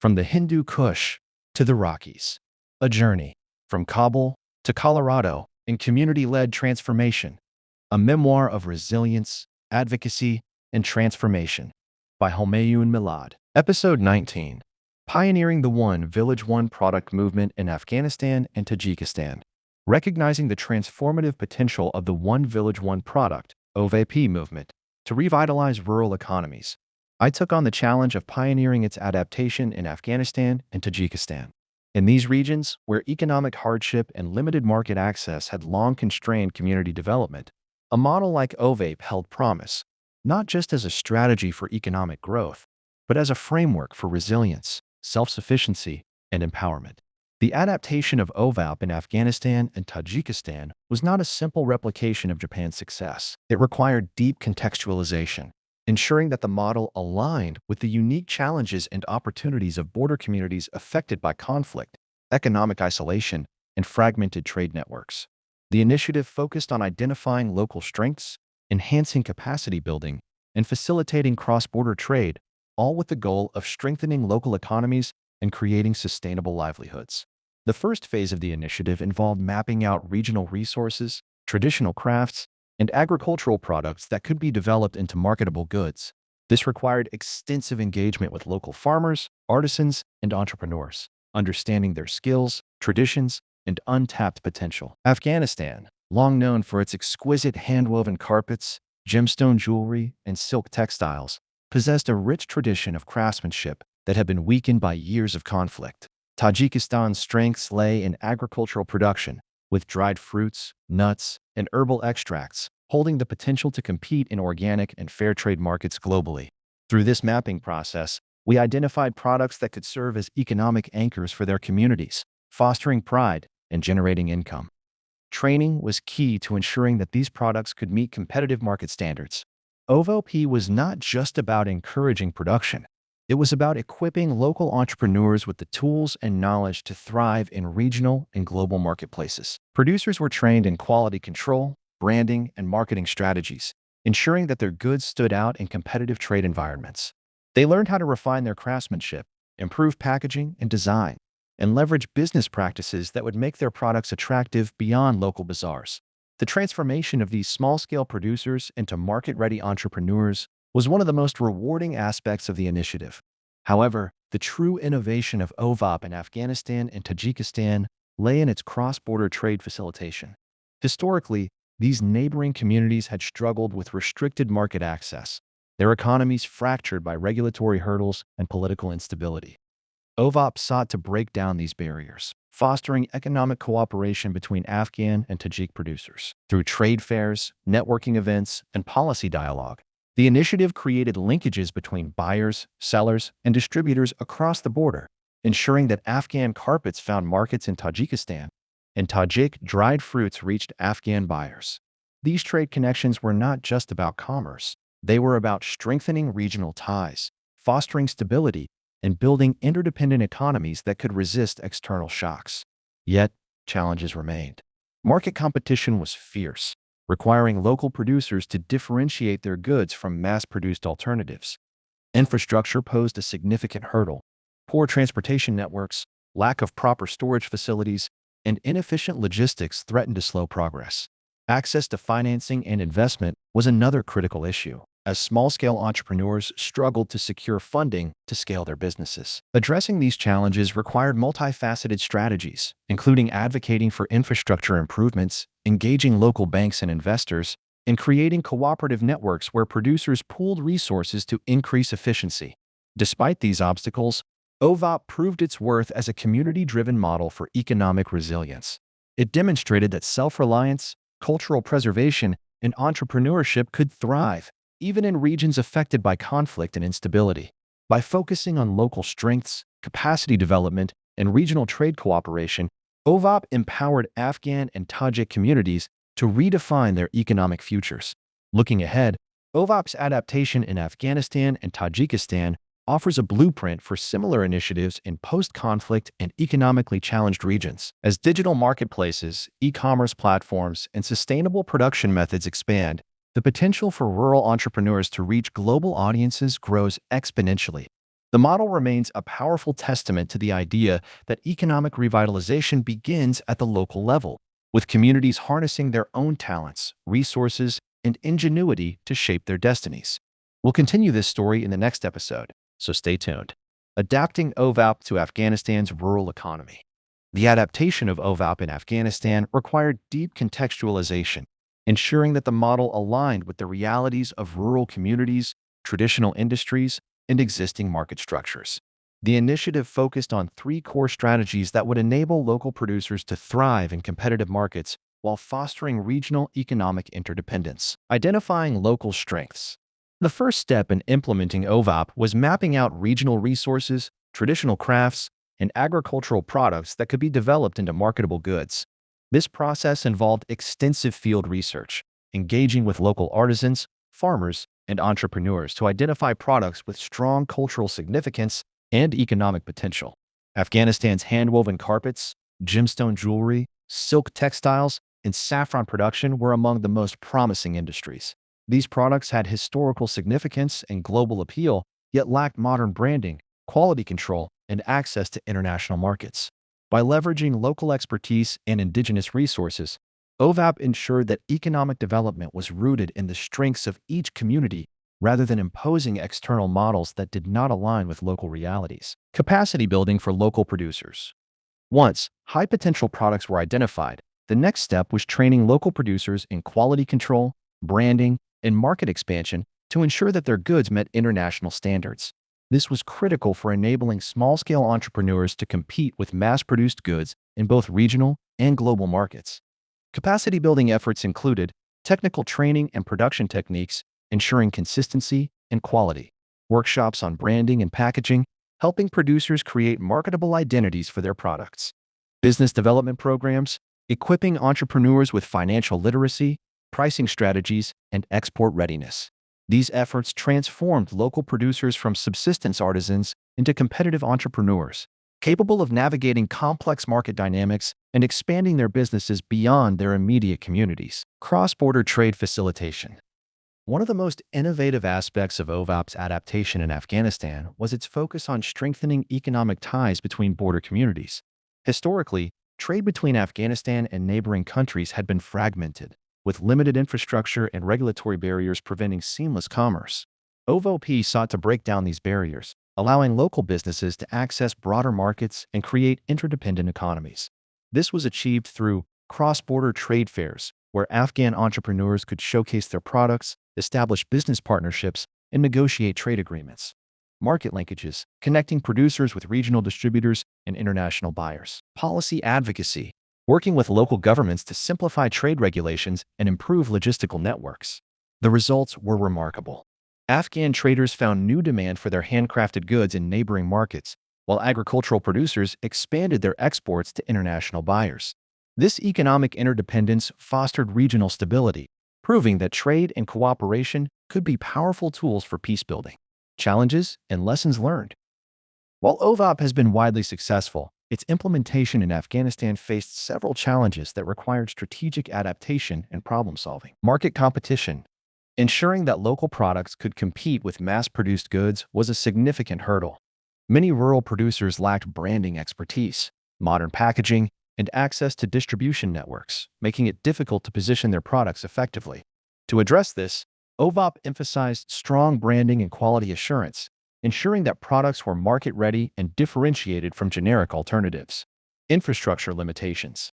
From the Hindu Kush to the Rockies, a journey from Kabul to Colorado in community-led transformation, a memoir of resilience, advocacy, and transformation by Homayun Milad. Episode 19, Pioneering the One Village One Product Movement in Afghanistan and Tajikistan. Recognizing the transformative potential of the One Village One Product (OVP) movement to revitalize rural economies, I took on the challenge of pioneering its adaptation in Afghanistan and Tajikistan. In these regions, where economic hardship and limited market access had long constrained community development, a model like OVAPE held promise, not just as a strategy for economic growth, but as a framework for resilience, self-sufficiency, and empowerment. The adaptation of OVAP in Afghanistan and Tajikistan was not a simple replication of Japan's success. It required deep contextualization, ensuring that the model aligned with the unique challenges and opportunities of border communities affected by conflict, economic isolation, and fragmented trade networks. The initiative focused on identifying local strengths, enhancing capacity building, and facilitating cross-border trade, all with the goal of strengthening local economies and creating sustainable livelihoods. The first phase of the initiative involved mapping out regional resources, traditional crafts, and agricultural products that could be developed into marketable goods. This required extensive engagement with local farmers, artisans, and entrepreneurs, understanding their skills, traditions, and untapped potential. Afghanistan, long known for its exquisite hand-woven carpets, gemstone jewelry, and silk textiles, possessed a rich tradition of craftsmanship that had been weakened by years of conflict. Tajikistan's strengths lay in agricultural production, with dried fruits, nuts, and herbal extracts holding the potential to compete in organic and fair trade markets globally. Through this mapping process, we identified products that could serve as economic anchors for their communities, fostering pride and generating income. Training was key to ensuring that these products could meet competitive market standards. OVP was not just about encouraging production. It was about equipping local entrepreneurs with the tools and knowledge to thrive in regional and global marketplaces. Producers were trained in quality control, branding, and marketing strategies, ensuring that their goods stood out in competitive trade environments. They learned how to refine their craftsmanship, improve packaging and design, and leverage business practices that would make their products attractive beyond local bazaars. The transformation of these small-scale producers into market-ready entrepreneurs was one of the most rewarding aspects of the initiative. However, the true innovation of OVAP in Afghanistan and Tajikistan lay in its cross-border trade facilitation. Historically, these neighboring communities had struggled with restricted market access, their economies fractured by regulatory hurdles and political instability. OVAP sought to break down these barriers, fostering economic cooperation between Afghan and Tajik producers. Through trade fairs, networking events, and policy dialogue, the initiative created linkages between buyers, sellers, and distributors across the border, ensuring that Afghan carpets found markets in Tajikistan and Tajik dried fruits reached Afghan buyers. These trade connections were not just about commerce. They were about strengthening regional ties, fostering stability, and building interdependent economies that could resist external shocks. Yet, challenges remained. Market competition was fierce, requiring local producers to differentiate their goods from mass-produced alternatives. Infrastructure posed a significant hurdle. Poor transportation networks, lack of proper storage facilities, and inefficient logistics threatened to slow progress. Access to financing and investment was another critical issue, as small-scale entrepreneurs struggled to secure funding to scale their businesses. Addressing these challenges required multifaceted strategies, including advocating for infrastructure improvements, engaging local banks and investors, and creating cooperative networks where producers pooled resources to increase efficiency. Despite these obstacles, OVAP proved its worth as a community-driven model for economic resilience. It demonstrated that self-reliance, cultural preservation, and entrepreneurship could thrive, even in regions affected by conflict and instability. By focusing on local strengths, capacity development, and regional trade cooperation, OVAP empowered Afghan and Tajik communities to redefine their economic futures. Looking ahead, OVAP's adaptation in Afghanistan and Tajikistan offers a blueprint for similar initiatives in post-conflict and economically challenged regions. As digital marketplaces, e-commerce platforms, and sustainable production methods expand, the potential for rural entrepreneurs to reach global audiences grows exponentially. The model remains a powerful testament to the idea that economic revitalization begins at the local level, with communities harnessing their own talents, resources, and ingenuity to shape their destinies. We'll continue this story in the next episode, so stay tuned. Adapting OVAP to Afghanistan's rural economy. The adaptation of OVAP in Afghanistan required deep contextualization, ensuring that the model aligned with the realities of rural communities, traditional industries, and existing market structures. The initiative focused on three core strategies that would enable local producers to thrive in competitive markets while fostering regional economic interdependence. Identifying local strengths. The first step in implementing OVAP was mapping out regional resources, traditional crafts, and agricultural products that could be developed into marketable goods. This process involved extensive field research, engaging with local artisans, farmers, and entrepreneurs to identify products with strong cultural significance and economic potential. Afghanistan's handwoven carpets, gemstone jewelry, silk textiles, and saffron production were among the most promising industries. These products had historical significance and global appeal, yet lacked modern branding, quality control, and access to international markets. By leveraging local expertise and indigenous resources, OVAP ensured that economic development was rooted in the strengths of each community rather than imposing external models that did not align with local realities. Capacity building for local producers. Once high-potential products were identified, the next step was training local producers in quality control, branding, and market expansion to ensure that their goods met international standards. This was critical for enabling small-scale entrepreneurs to compete with mass-produced goods in both regional and global markets. Capacity-building efforts included technical training and production techniques, ensuring consistency and quality, workshops on branding and packaging, helping producers create marketable identities for their products, business development programs, equipping entrepreneurs with financial literacy, pricing strategies, and export readiness. These efforts transformed local producers from subsistence artisans into competitive entrepreneurs, capable of navigating complex market dynamics and expanding their businesses beyond their immediate communities. Cross-border trade facilitation. One of the most innovative aspects of OVAP's adaptation in Afghanistan was its focus on strengthening economic ties between border communities. Historically, trade between Afghanistan and neighboring countries had been fragmented, with limited infrastructure and regulatory barriers preventing seamless commerce. OVAP sought to break down these barriers, allowing local businesses to access broader markets and create interdependent economies. This was achieved through cross-border trade fairs, where Afghan entrepreneurs could showcase their products, establish business partnerships, and negotiate trade agreements. Market linkages, connecting producers with regional distributors and international buyers. Policy advocacy, working with local governments to simplify trade regulations and improve logistical networks. The results were remarkable. Afghan traders found new demand for their handcrafted goods in neighboring markets, while agricultural producers expanded their exports to international buyers. This economic interdependence fostered regional stability, proving that trade and cooperation could be powerful tools for peace-building. Challenges and lessons learned. While OVAP has been widely successful, its implementation in Afghanistan faced several challenges that required strategic adaptation and problem-solving. Market competition. Ensuring that local products could compete with mass-produced goods was a significant hurdle. Many rural producers lacked branding expertise, modern packaging, and access to distribution networks, making it difficult to position their products effectively. To address this, OVAP emphasized strong branding and quality assurance, ensuring that products were market-ready and differentiated from generic alternatives. Infrastructure limitations.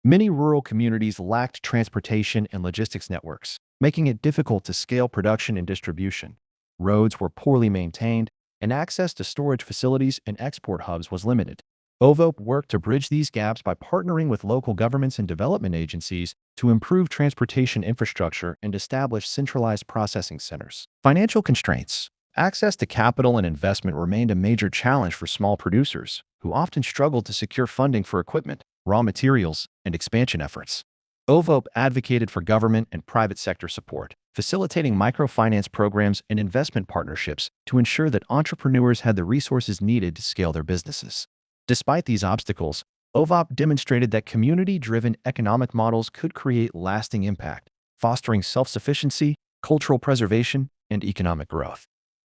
Many rural communities lacked transportation and logistics networks, making it difficult to scale production and distribution. Roads were poorly maintained, and access to storage facilities and export hubs was limited. OVAP worked to bridge these gaps by partnering with local governments and development agencies to improve transportation infrastructure and establish centralized processing centers. Financial constraints. Access to capital and investment remained a major challenge for small producers, who often struggled to secure funding for equipment, raw materials, and expansion efforts. OVAP advocated for government and private sector support, facilitating microfinance programs and investment partnerships to ensure that entrepreneurs had the resources needed to scale their businesses. Despite these obstacles, OVAP demonstrated that community-driven economic models could create lasting impact, fostering self-sufficiency, cultural preservation, and economic growth.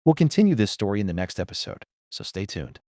We'll continue this story in the next episode, so stay tuned.